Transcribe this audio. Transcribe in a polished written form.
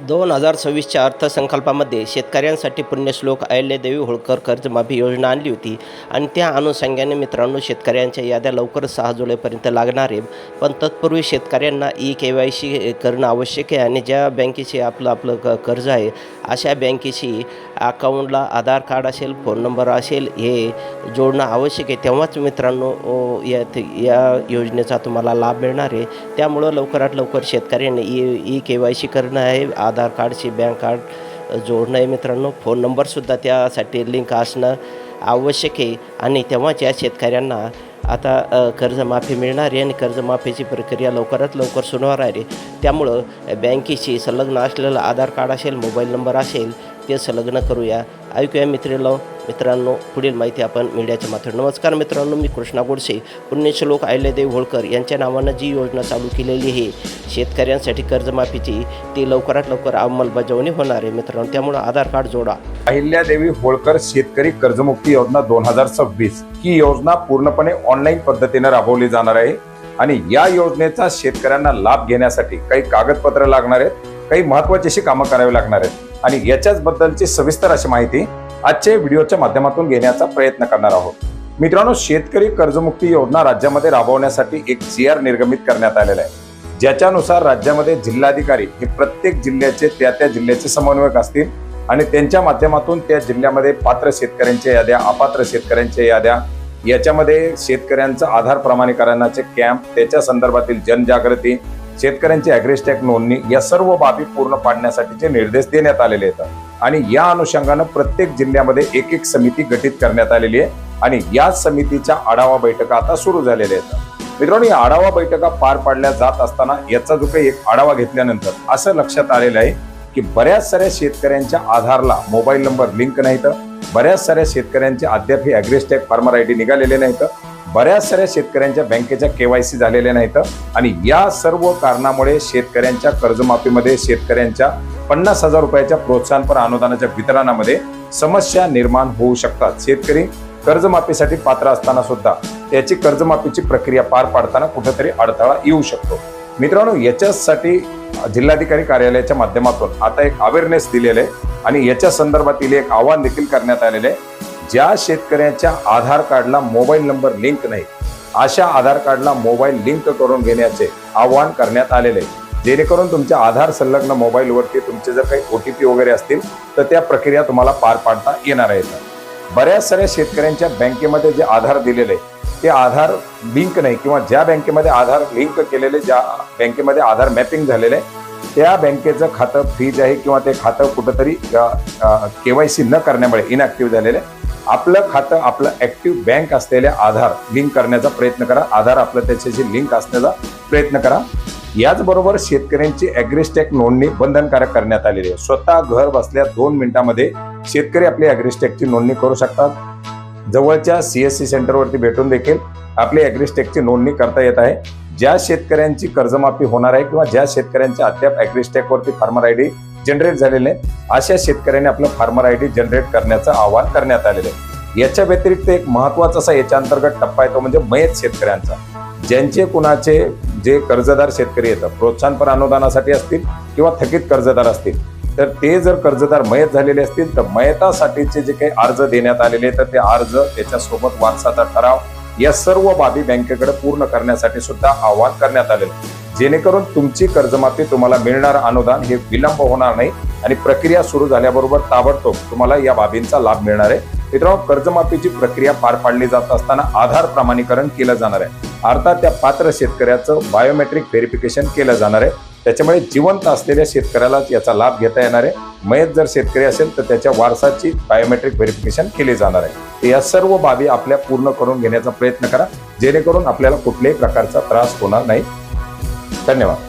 2026च्या अर्थसंकल्पामध्ये शेतकऱ्यांसाठी पुण्यश्लोक अहिल्यादेवी होळकर कर्जमाफी योजना आणली होती आणि त्या अनुषंगाने मित्रांनो शेतकऱ्यांच्या याद्या लवकरच 6 जुलैपर्यंत लागणार आहे. पण तत्पूर्वी शेतकऱ्यांना KYC करणं आवश्यक आहे आणि ज्या बँकेचे आपलं कर्ज आहे अशा बँकेशी अकाउंटला आधार कार्ड असेल, फोन नंबर असेल हे जोडणं आवश्यक आहे. तेव्हाच मित्रांनो या योजनेचा तुम्हाला लाभ मिळणार आहे. त्यामुळं लवकरात लवकर शेतकऱ्यांनी KYC करणं आहे, आधार कार्डशी बँक कार्ड जोडणं आहे मित्रांनो. फोन नंबरसुद्धा त्यासाठी लिंक असणं आवश्यक आहे आणि तेव्हाच या शेतकऱ्यांना आता कर्जमाफी मिळणार आहे आणि कर्जमाफीची प्रक्रिया लवकरात लवकर सुरू होणार आहे. त्यामुळं बँकेशी संलग्न असलेलं आधार कार्ड असेल, मोबाईल नंबर असेल ते संलग्न करूया. ऐकूया मित्रांनो पुढील माहिती आपण मीडियाच्या माध्यमातून. नमस्कार मित्रांनो, मी कृष्णा गोडसे. पुण्यश्लोक अहिल्यादेवी होळकर यांच्या नावानं जी योजना चालू केलेली आहे शेतकऱ्यांसाठी कर्जमाफीची, ती लवकरात लवकर अंमलबजावणी होणार आहे मित्रांनो. त्यामुळं आधार कार्ड जोडा. अहिल्यादेवी होळकर शेतकरी कर्जमुक्ती योजना 2026 ही योजना पूर्णपणे ऑनलाईन पद्धतीने राबवली जाणार आहे आणि या योजनेचा शेतकऱ्यांना लाभ घेण्यासाठी काही कागदपत्र लागणार आहेत, काही महत्त्वाची अशी कामं करावी लागणार आहेत आणि याच्याच बद्दलची सविस्तर अशी माहिती आजच्या व्हिडिओच्या माध्यमातून घेण्याचा प्रयत्न करणार आहोत. मित्रांनो, शेतकरी कर्जमुक्ती योजना राज्यामध्ये राबवण्यासाठी एक GR निर्गमित करण्यात आलेला आहे, ज्याच्यानुसार राज्यामध्ये जिल्हाधिकारी हे प्रत्येक जिल्ह्याचे त्या जिल्ह्याचे समन्वयक असतील आणि त्यांच्या माध्यमातून त्या जिल्ह्यामध्ये पात्र शेतकऱ्यांच्या याद्या, अपात्र शेतकऱ्यांच्या याद्या, याच्यामध्ये शेतकऱ्यांचं आधार प्रमाणीकरणाचे कॅम्प, त्याच्या संदर्भातील जनजागृती, शेतकऱ्यांची ॲग्रिस्टॅक नोंदणी या सर्व बाबी पूर्ण पाडण्यासाठीचे निर्देश देण्यात आलेले आहेत आणि या अनुषंगानं प्रत्येक जिल्ह्यामध्ये एक समिती गठीत करण्यात आलेली आहे आणि या समितीच्या आढावा बैठका आता सुरू झालेल्या आहेत. मित्रांनो, या आढावा बैठका पार पाडल्या जात असताना याचा जो काही एक आढावा घेतल्यानंतर असं लक्षात आलेलं आहे की बऱ्याच साऱ्या शेतकऱ्यांच्या आधारला मोबाईल नंबर लिंक नाहीत, बऱ्याच साऱ्या शेतकऱ्यांचे अद्याप हे ॲग्रिस्टॅक फार्मर ID निघालेले नाहीत, बऱ्याच साऱ्या शेतकऱ्यांच्या बँकेच्या KYC झालेल्या नाहीत आणि या सर्व कारणामुळे शेतकऱ्यांच्या कर्जमाफीमध्ये, शेतकऱ्यांच्या 50,000 रुपयाच्या प्रोत्साहनपर अनुदानाच्या वितरणामध्ये समस्या निर्माण होऊ शकतात. शेतकरी कर्जमाफीसाठी पात्र असताना सुद्धा त्याची कर्जमाफीची प्रक्रिया पार पाडताना कुठेतरी अडथळा येऊ शकतो. मित्रांनो, याच्यासाठी जिल्हाधिकारी कार्यालयाच्या माध्यमातून आता एक अवेअरनेस दिलेलं आहे आणि याच्या संदर्भातील एक आवाहन देखील करण्यात आलेलं आहे. ज्या शेतकऱ्यांच्या आधार कार्डला मोबाईल नंबर लिंक नाही अशा आधार कार्डला मोबाईल लिंक करून घेण्याचे आवाहन करण्यात आलेले आहे, जेणेकरून तुमच्या आधार संलग्न मोबाईलवरती तुमचे जर काही OTP वगैरे असतील तर त्या प्रक्रिया तुम्हाला पार पाडता येणार आहेत. बऱ्याच साऱ्या शेतकऱ्यांच्या बँकेमध्ये जे आधार दिलेले ते आधार लिंक नाही किंवा ज्या बँकेमध्ये आधार लिंक केलेले, ज्या बँकेमध्ये आधार मॅपिंग झालेले त्या बँकेचं खातं फ्रीज आहे किंवा ते खातं कुठंतरी KYC न करण्यामुळे इनॅक्टिव्ह झालेले. आपलं खातं आपलं ऍक्टिव्ह बँक असलेल्या आधार लिंक करण्याचा प्रयत्न करा, आधार आपलं त्याच्याशी लिंक असण्याचा प्रयत्न करा. याचबरोबर शेतकऱ्यांची ॲग्रिस्टॅक नोंदणी बंधनकारक करण्यात आलेली आहे. स्वतः घर बसल्या 2 मिनिटांमध्ये शेतकरी आपली ॲग्रिस्टॅकची नोंदणी करू शकतात. जवळच्या CSC सेंटरवरती भेटून देखील आपली ॲग्रिस्टॅकची नोंदणी करता येत आहे. ज्या शेतकऱ्यांची कर्जमाफी होणार आहे किंवा ज्या शेतकऱ्यांच्या अद्याप ॲग्रिस्टॅकवरती फार्मर ID जनरेट झालेले आहे अशा शेतकऱ्यांनी आपलं फार्मर ID जनरेट करण्याचं आवाहन करण्यात आलेलं आहे. याच्या व्यतिरिक्त एक महत्त्वाचा असा याच्या अंतर्गत टप्पा आहे तो म्हणजे मयत शेतकऱ्यांचा. ज्यांचे कुणाचे जे कर्जदार शेतकरी येतात, प्रोत्साहनपर अनुदानासाठी असतील किंवा थकीत कर्जदार असतील, तर ते जर कर्जदार मयत झालेले असतील तर मयतासाठीचे जे काही अर्ज देण्यात आलेले तर ते अर्ज, त्याच्यासोबत वारसाचा ठराव या सर्व बाबी बँकेकडे पूर्ण करण्यासाठी सुद्धा आवाहन करण्यात आलेलं, जेणेकरून तुमची कर्जमाफी, तुम्हाला मिळणारं अनुदान हे विलंब होणार नाही आणि प्रक्रिया सुरू झाल्याबरोबर ताबडतोब तुम्हाला या बाबींचा लाभ मिळणार आहे. मित्रांनो, कर्जमाफीची प्रक्रिया पार पाडली जात असताना आधार प्रमाणीकरण केलं जाणार आहे, अर्थात त्या पात्र शेतकऱ्याचं बायोमेट्रिक व्हेरिफिकेशन केलं जाणार आहे. त्याच्यामुळे जिवंत असलेल्या शेतकऱ्यालाच याचा लाभ घेता येणार आहे. मयत जर शेतकरी असेल तर त्याच्या वारसाची बायोमेट्रिक व्हेरिफिकेशन केली जाणार आहे. तर या सर्व बाबी आपल्या पूर्ण करून घेण्याचा प्रयत्न करा, जेणेकरून आपल्याला कुठल्याही प्रकारचा त्रास होणार नाही. धन्यवाद.